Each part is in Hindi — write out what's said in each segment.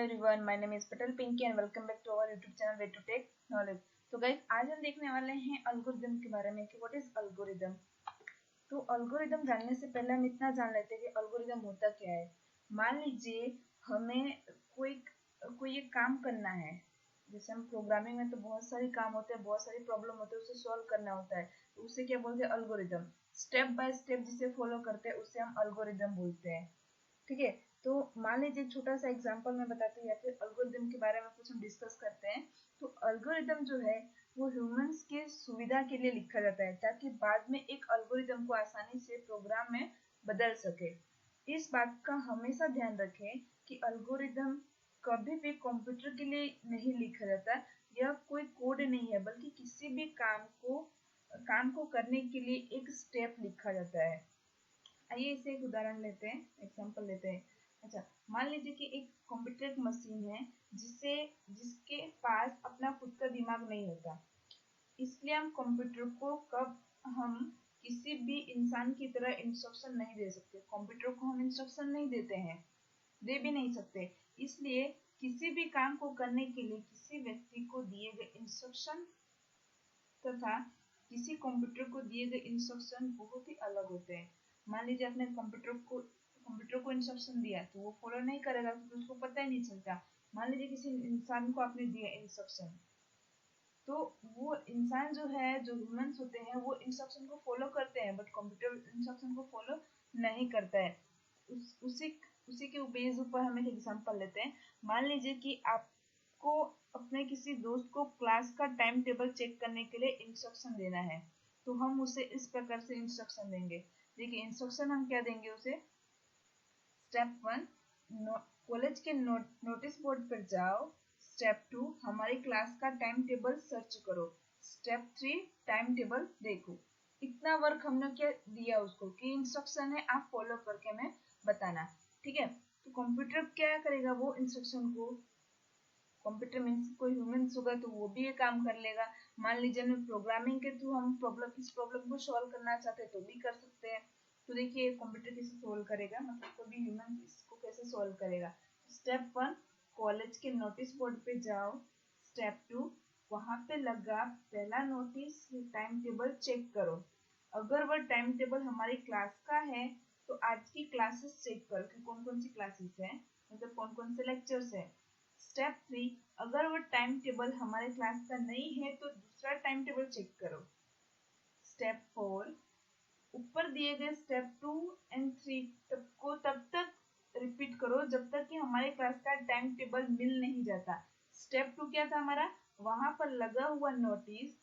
everyone, my name is Patel Pinky and welcome back to our YouTube channel Way to Take Knowledge। तो गाइस आज हम देखने वाले हैं अल्गोरिदम के बारे में कि व्हाट इज अल्गोरिदम। तो अल्गोरिदम जानने से पहले हम इतना जान लेते हैं कि अल्गोरिदम होता क्या है। मान लीजिए हमें कोई एक काम करना है, जैसे हम प्रोग्रामिंग में तो बहुत सारे काम होते हैं, बहुत सारी प्रॉब्लम होते हैं, उसे सॉल्व करना होता है, तो उसे क्या बोलते हैं? अल्गोरिदम। स्टेप बाय स्टेप जिसे फॉलो करते हैं उसे हम अल्गोरिदम बोलते हैं। ठीक है, तो मान लीजिए छोटा सा एग्जांपल मैं बताती हूँ या फिर अल्गोरिदम के बारे में कुछ हम डिस्कस करते हैं। तो अल्गोरिदम जो है वो ह्यूमंस के सुविधा के लिए लिखा जाता है ताकि बाद में एक अल्गोरिदम को आसानी से प्रोग्राम में बदल सके। इस बात का हमेशा ध्यान रखें कि अल्गोरिदम कभी भी कंप्यूटर के लिए नहीं लिखा जाता। यह कोई कोड नहीं है, बल्कि किसी भी काम को करने के लिए एक स्टेप लिखा जाता है। आइए इसे एक उदाहरण लेते हैं, एग्जांपल लेते हैं। अच्छा, मान लीजिए कि एक कंप्यूटर एक मशीन है जिसके पास अपना खुद का दिमाग नहीं होता। इसलिए हम कंप्यूटर को हम किसी भी इंसान की तरह इंस्ट्रक्शन नहीं दे सकते। कंप्यूटर को हम इंस्ट्रक्शन नहीं देते हैं, दे भी नहीं सकते। इसलिए किसी भी काम को करने के लिए किसी व्यक्ति को दिए गए इंस्ट्रक्शन तथा किसी कंप्यूटर को दिए गए इंस्ट्रक्शन बहुत ही अलग होते हैं। मान लीजिए आपने कंप्यूटर को इंस्ट्रक्शन दिया तो वो फॉलो नहीं करेगा क्योंकि उसको पता ही नहीं चलता। मान लीजिए किसी इंसान को आपने दिया इंस्ट्रक्शन, तो वो इंसान जो है, जो ह्यूमंस होते हैं, वो इंस्ट्रक्शन को फॉलो करते हैं, बट कंप्यूटर इंस्ट्रक्शन को फॉलो नहीं करता है। उसी के बेस ऊपर हम एक एग्जांपल लेते हैं। मान लीजिए कि आपको अपने किसी दोस्त को क्लास का टाइम टेबल चेक करने के लिए इंस्ट्रक्शन देना है, तो हम उसे इस प्रकार से इंस्ट्रक्शन देंगे। देखिए इंस्ट्रक्शन हम क्या देंगे उसे। स्टेप 1 कॉलेज के नोटिस बोर्ड पर जाओ। स्टेप 2 हमारी क्लास का टाइम टेबल सर्च करो। स्टेप 3 टाइम टेबल देखो। इतना वर्क हमने क्या दिया उसको कि इंस्ट्रक्शन है, आप फॉलो करके हमें बताना। ठीक है, तो कंप्यूटर क्या करेगा? वो इंस्ट्रक्शन को, कंप्यूटर मीन्स कोई ह्यूमंस होगा तो वो भी ये काम कर लेगा। मान लीजिए हमें प्रोग्रामिंग के थ्रू हम इस प्रॉब्लम को सॉल्व करना चाहते हैं तो भी कर सकते हैं। तो देखिए कंप्यूटर कैसे सॉल्व करेगा, मतलब कोई भी ह्यूमन इसको कैसे सॉल्व करेगा। स्टेप 1 कॉलेज के नोटिस बोर्ड पे जाओ। स्टेप 2 वहां पे लगा पहला नोटिस, टाइम टेबल चेक करो। अगर वह टाइम टेबल हमारी क्लास का है तो आज की क्लासेस चेक करो कि कौन कौन सी क्लासेस है, मतलब कौन कौन से लेक्चर्स है। स्टेप 3 अगर वो टाइम टेबल हमारे क्लास का नहीं है तो दूसरा टाइम टेबल चेक करो। स्टेप 4 ऊपर दिए गए स्टेप 2 एंड 3 तब तक रिपीट करो जब तक कि हमारे क्लास का टाइम टेबल मिल नहीं जाता। स्टेप 2 क्या था हमारा? वहां पर लगा हुआ नोटिस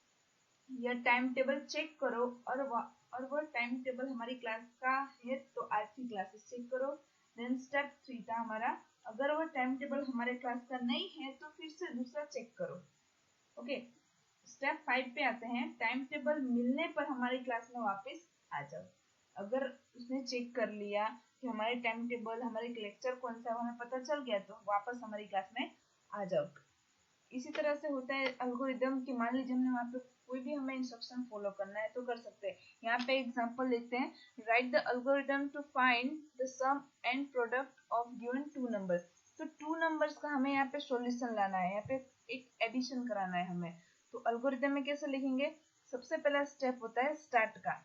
या टाइम टेबल चेक करो और वह टाइम टेबल हमारी क्लास का है तो आज की क्लासेस चेक करो। देन स्टेप 3 था हमारा, अगर वह टाइम टेबल हमारे क्लास का नहीं है तो फिर से दूसरा चेक करो। ओके, स्टेप 5 पे आते हैं। टाइम टेबल मिलने पर हमारी क्लास में वापस आ जाओ। अगर उसने चेक कर लिया कि हमारे टाइम टेबल, हमारे लेक्चर कौन सा हमें पता चल गया तो वापस हमारी क्लास में आ जाओ। इसी तरह से होता है अल्गोरिदम की। मान लीजिए हमने वहाँ पे कोई भी हमें इंस्ट्रक्शन फॉलो करना है तो कर सकते हैं। यहाँ पे एग्जांपल लेते हैं। Write the algorithm to find the sum and product of given two numbers. तो टू नंबर्स का हमें यहाँ पे सॉल्यूशन लाना है, यहाँ पे एक एडिशन कराना है हमें। तो अल्गोरिदम में कैसे लिखेंगे? सबसे पहला स्टेप होता है स्टार्ट का।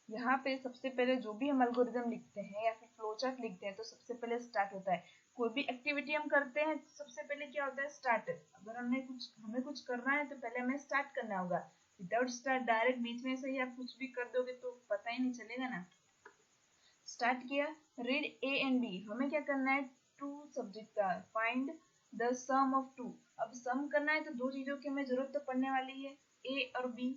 यहाँ पे सबसे पहले जो भी हम एल्गोरिदम लिखते हैं या फिर फ्लोचार्ट लिखते हैं तो सबसे पहले स्टार्ट होता है। कोई भी एक्टिविटी हम करते हैं तो सबसे पहले क्या होता है? स्टार्ट। अगर हमें कुछ करना है तो पहले हमें स्टार्ट करना होगा। विदाउट स्टार्ट डायरेक्ट बीच में से ही आप कुछ भी कर दोगे तो पता ही नहीं चलेगा ना। स्टार्ट किया, रीड ए एंड बी। हमें क्या करना है? टू सब्जेक्ट का find the sum of two. अब सम करना है तो दो चीजों की हमें जरूरत तो पड़ने वाली है, ए और बी।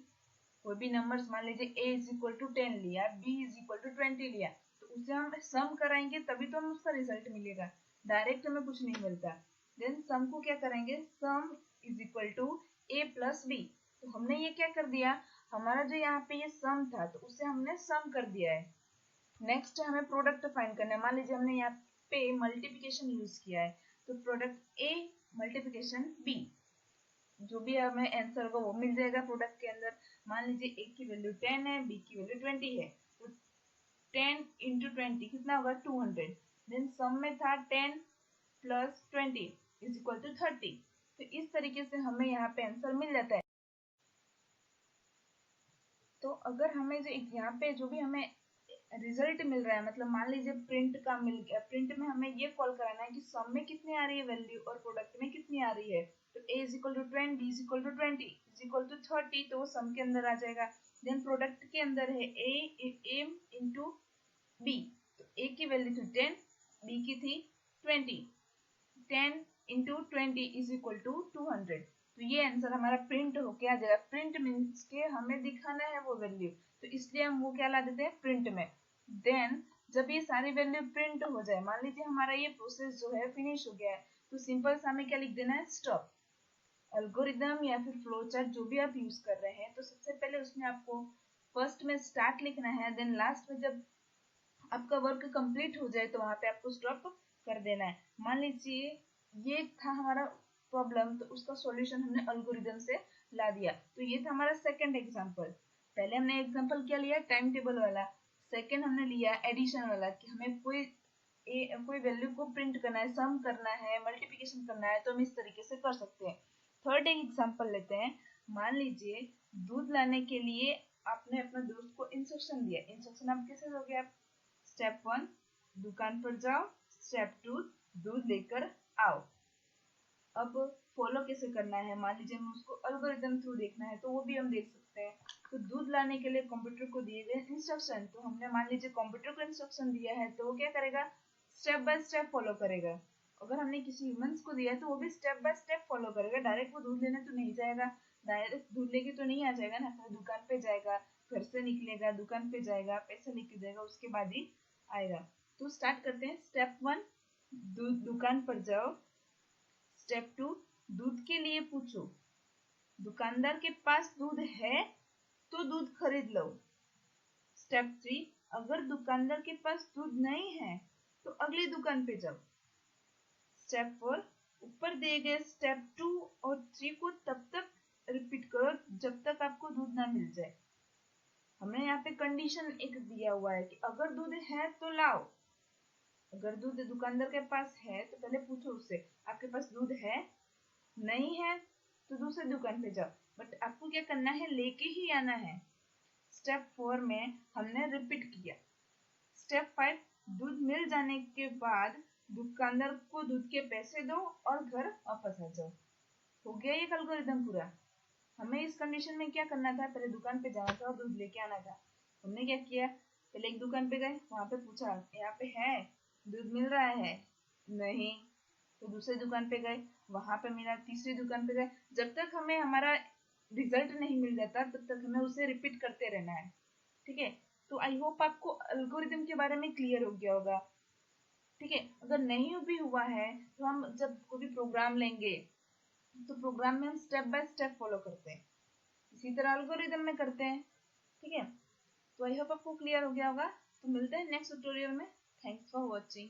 कोई भी नंबर्स, मान लीजिए a इज इक्वल टू 10 लिया, b इज इक्वल टू 20 लिया, तो उसे हम सम कराएंगे तभी तो हमें उसका रिजल्ट मिलेगा, डायरेक्ट हमें कुछ नहीं मिलता। देन सम को क्या करेंगे? Sum is equal to a plus b। तो हमने ये क्या कर दिया, हमारा जो यहाँ पे ये सम था तो उसे हमने सम कर दिया है। नेक्स्ट हमें प्रोडक्ट फाइंड करना है। मान लीजिए हमने यहाँ पे मल्टीप्लिकेशन यूज किया है तो प्रोडक्ट a मल्टीप्लिकेशन b, जो भी हमें आंसर होगा वो मिल जाएगा प्रोडक्ट के अंदर। मान लीजिए a की वैल्यू 10 है, b की वैल्यू 20 है, तो 10 इंटू 20 कितना होगा? 200। देन सम में था 10 प्लस 20 इज इक्वल टू 30। तो इस तरीके से हमें यहाँ पे आंसर मिल जाता है। तो अगर हमें जो यहाँ पे जो भी हमें रिजल्ट मिल रहा है, मतलब मान लीजिए प्रिंट का मिल गया, प्रिंट में हमें ये कॉल कराना है कि सम में कितनी आ रही है वैल्यू और प्रोडक्ट में कितनी आ रही है। तो a is equal to 20, b is equal to 20 is equal to 30, तो वो सम के अंदर आ जाएगा। देन प्रोडक्ट के अंदर है a इंटू b, तो a की वैल्यू थी 10, b की थी 20, 10 इंटू 20 इज इक्वल टू 200। तो ये आंसर हमारा प्रिंट होके आ जाएगा। प्रिंट मीन्स के हमें दिखाना है वो वैल्यू, तो इसलिए हम वो क्या ला देते हैं प्रिंट में। देन जब ये सारी वैल्यू प्रिंट हो जाए, मान लीजिए हमारा ये प्रोसेस जो है फिनिश हो गया है, तो सिंपल सा हमें क्या लिख देना है, स्टॉप। एल्गोरिदम या फिर फ्लो चार्ट जो भी आप यूज कर रहे हैं, तो सबसे पहले उसमें आपको फर्स्ट में स्टार्ट लिखना है, देन लास्ट में जब आपका वर्क कंप्लीट हो जाए तो वहां पे आपको स्टॉप कर देना है। मान लीजिए ये था हमारा प्रॉब्लम, तो उसका सॉल्यूशन हमने एल्गोरिदम से ला दिया। तो ये था हमारा सेकंड एग्जांपल। पहले हमने एग्जांपल क्या लिया, टाइम टेबल वाला। सेकंड हमने लिया एडिशन वाला, कि हमें कोई वैल्यू को प्रिंट करना है, सम करना है, मल्टीप्लिकेशन करना है, तो हम इस तरीके से कर सकते हैं। थर्ड एग्जांपल लेते हैं। मान लीजिए दूध लाने के लिए आपने अपने दोस्त को इंस्ट्रक्शन दिया। इंस्ट्रक्शन आप कैसे दोगे, आप स्टेप 1 दुकान पर जाओ, स्टेप 2 दूध लेकर आओ। अब फॉलो कैसे करना है, मान लीजिए हमें उसको एल्गोरिदम थ्रू देखना है, तो वो भी हम देख सकते हैं। तो दूध लाने के लिए कंप्यूटर को दिए गए इंस्ट्रक्शन, तो हमने मान लीजिए कंप्यूटर को इंस्ट्रक्शन दिया है, तो वो क्या करेगा, स्टेप बाय स्टेप फॉलो करेगा। अगर हमने किसी ह्यूमंस को दिया है तो वो भी स्टेप बाय स्टेप फॉलो करेगा। डायरेक्ट वो दूध लेने तो नहीं जाएगा, डायरेक्ट दूध लेके तो नहीं आ जाएगा ना, पहले दुकान पे जाएगा, घर से निकलेगा, दुकान पे जाएगा, पैसा लेके जाएगा, उसके बाद ही आएगा। तो स्टार्ट करते हैं। स्टेप 1 दुकान पर जाओ। स्टेप 2 दूध के लिए पूछो, दुकानदार के पास दूध है तो दूध खरीद लो। स्टेप 3 अगर दुकानदार के पास दूध नहीं है तो अगली दुकान पे जाओ। स्टेप 4 ऊपर दिए गए स्टेप 2 और 3 को तब तक रिपीट करो जब तक आपको दूध ना मिल जाए। हमने यहाँ पे कंडीशन एक दिया हुआ है कि अगर दूध है तो लाओ। अगर दूध दुकानदार के पास है तो पहले पूछो उससे, आपके पास दूध है, नहीं है तो दूसरी दुकान पे जाओ, बट आपको क्या करना है, लेके ही आना है। स्टेप 4 में हमने रिपीट किया। स्टेप 5 दूध मिल जाने के बाद दुकानदार को दूध के पैसे दो और घर वापस आ जाओ। हो गया ये एल्गोरिथम पूरा। हमें इस कंडीशन में क्या करना था, पहले दुकान पे जाना था और दूध लेके आना था। हमने क्या किया, पहले एक दुकान पे गए, वहां पे पूछा यहाँ पे है दूध मिल रहा है, नहीं, तो दूसरी दुकान पे गए, वहां पे मिला, तीसरी दुकान पे गए। जब तक हमें हमारा रिजल्ट नहीं मिल जाता तब तक हमें उसे रिपीट करते रहना है। ठीक है, तो आई होप आपको एल्गोरिथम के बारे में क्लियर हो गया होगा। ठीक है, अगर नहीं भी हुआ है तो हम जब कोई भी प्रोग्राम लेंगे तो प्रोग्राम में हम स्टेप बाय स्टेप फॉलो करते हैं, इसी तरह एल्गोरिथम में करते हैं। ठीक है, तो आई होप आपको क्लियर हो गया होगा। तो मिलते हैं नेक्स्ट ट्यूटोरियल में। Thanks for watching.